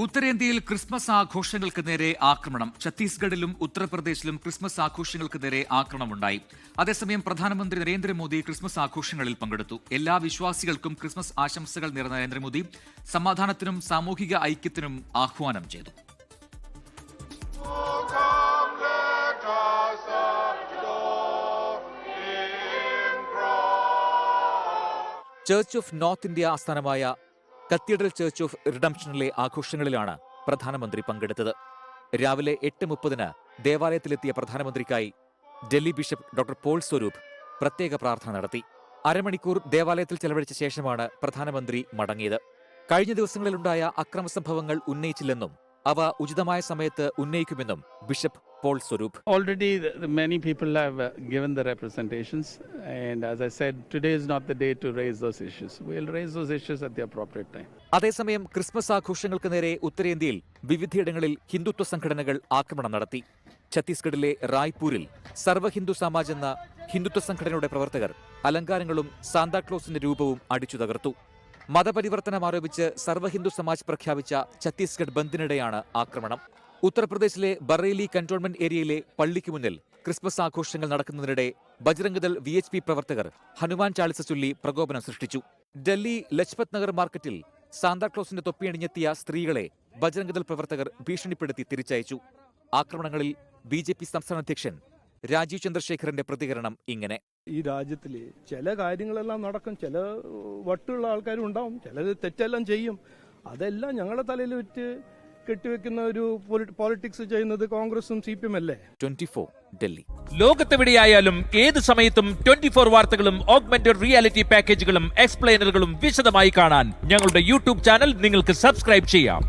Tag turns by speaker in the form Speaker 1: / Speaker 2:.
Speaker 1: ഉത്തരേന്ത്യയിൽ ക്രിസ്മസ് ആഘോഷങ്ങൾക്ക് നേരെ ആക്രമണം. ഛത്തീസ്ഗഡിലും ഉത്തർപ്രദേശിലും ക്രിസ്മസ് ആഘോഷങ്ങൾക്ക് നേരെ ആക്രമണമുണ്ടായി. അതേസമയം പ്രധാനമന്ത്രി നരേന്ദ്രമോദി ക്രിസ്മസ് ആഘോഷങ്ങളിൽ പങ്കെടുത്തു. എല്ലാ വിശ്വാസികൾക്കും ക്രിസ്മസ് ആശംസകൾ നേർന്ന നരേന്ദ്രമോദി സമാധാനത്തിനും സാമൂഹിക ഐക്യത്തിനും ആഹ്വാനം ചെയ്തു. ചർച്ച് ഓഫ് നോർത്ത് ഇന്ത്യ ആസ്ഥാനമായ കത്തീഡ്രൽ ചർച്ച് ഓഫ് റിഡംപ്ഷനിലെ ആഘോഷങ്ങളിലാണ് പ്രധാനമന്ത്രി പങ്കെടുത്തത്. രാവിലെ 8:30 ദേവാലയത്തിലെത്തിയ പ്രധാനമന്ത്രിക്കായി Delhi bishop doctor Paul Swarup പ്രത്യേക പ്രാർത്ഥന നടത്തി. അരമണിക്കൂർ ദേവാലയത്തിൽ ചെലവഴിച്ച ശേഷമാണ് പ്രധാനമന്ത്രി മടങ്ങിയത്. കഴിഞ്ഞ ദിവസങ്ങളിലുണ്ടായ അക്രമസംഭവങ്ങൾ ഉന്നയിച്ചില്ലെന്നും അവ ഉചിതമായ സമയത്ത് ഉന്നയിക്കുമെന്നും bishop Paul Swarup.
Speaker 2: Already many people have given the representations, and as I said, today is not the day to raise those issues. We'll raise those issues at the appropriate time.
Speaker 1: അതേസമയം ക്രിസ്മസ് ആഘോഷങ്ങൾക്ക് നേരെ ഉത്തരേന്ത്യയിൽ വിവിധയിടങ്ങളിൽ ഹിന്ദുത്വ സംഘടനകൾ ആക്രമണം നടത്തി. ഛത്തീസ്ഗഡിലെ റായ്പൂരിൽ സർവ്വ ഹിന്ദു സമാജ് എന്ന ഹിന്ദുത്വ സംഘടനയുടെ പ്രവർത്തകർ അലങ്കാരങ്ങളും സാന്താക്ലോസിന്റെ രൂപവും അടിച്ചു തകർത്തു. മതപരിവർത്തനം ആരോപിച്ച് സർവ്വ ഹിന്ദു സമാജ് പ്രഖ്യാപിച്ച ഛത്തീസ്ഗഡ് ബന്ദിനിടെയാണ് ആക്രമണം. ഉത്തർപ്രദേശിലെ ബറേലി കന്റോൺമെന്റ് ഏരിയയിലെ പള്ളിക്ക് മുന്നിൽ ക്രിസ്മസ് ആഘോഷങ്ങൾ നടക്കുന്നതിനിടെ ബജ്രംഗ്ദൾ VHP പ്രവർത്തകർ ഹനുമാൻ ചാലിസ ചൊല്ലി പ്രകോപനം സൃഷ്ടിച്ചു. ഡൽഹി ലജ്പത് നഗർ മാർക്കറ്റിൽ സാന്താക്ലോസിന്റെ തൊപ്പിയണിഞ്ഞെത്തിയ സ്ത്രീകളെ ബജ്രംഗ്ദൾ പ്രവർത്തകർ ഭീഷണിപ്പെടുത്തി തിരിച്ചയച്ചു. ആക്രമണങ്ങളിൽ BJP സംസ്ഥാന അധ്യക്ഷൻ രാജീവ് ചന്ദ്രശേഖറിന്റെ പ്രതികരണം ഇങ്ങനെ:
Speaker 3: ഈ രാജ്യത്തിൽ ചില കാര്യങ്ങളെല്ലാം നടക്കും, ചില വട്ടുള്ള ആൾക്കാരും ഉണ്ടാവും, ചിലത് തെറ്റെല്ലാം ചെയ്യും. അതെല്ലാം ഞങ്ങളുടെ തലയിൽ വെച്ച് കെട്ടിവെക്കുന്ന ഒരു പോളിറ്റിക്സ് ചെയ്യുന്നത് കോൺഗ്രസും CPM അല്ലേ.
Speaker 1: 24 ഡൽഹി.
Speaker 4: ലോകത്തെവിടെയായാലും ഏത് സമയത്തും 24 വാർത്തകളും ഓഗ്മെന്റഡ് റിയാലിറ്റി പാക്കേജുകളും എക്സ്പ്ലെയിനറുകളും വിശദമായി കാണാൻ ഞങ്ങളുടെ YouTube ചാനൽ നിങ്ങൾക്ക് സബ്സ്ക്രൈബ് ചെയ്യാം.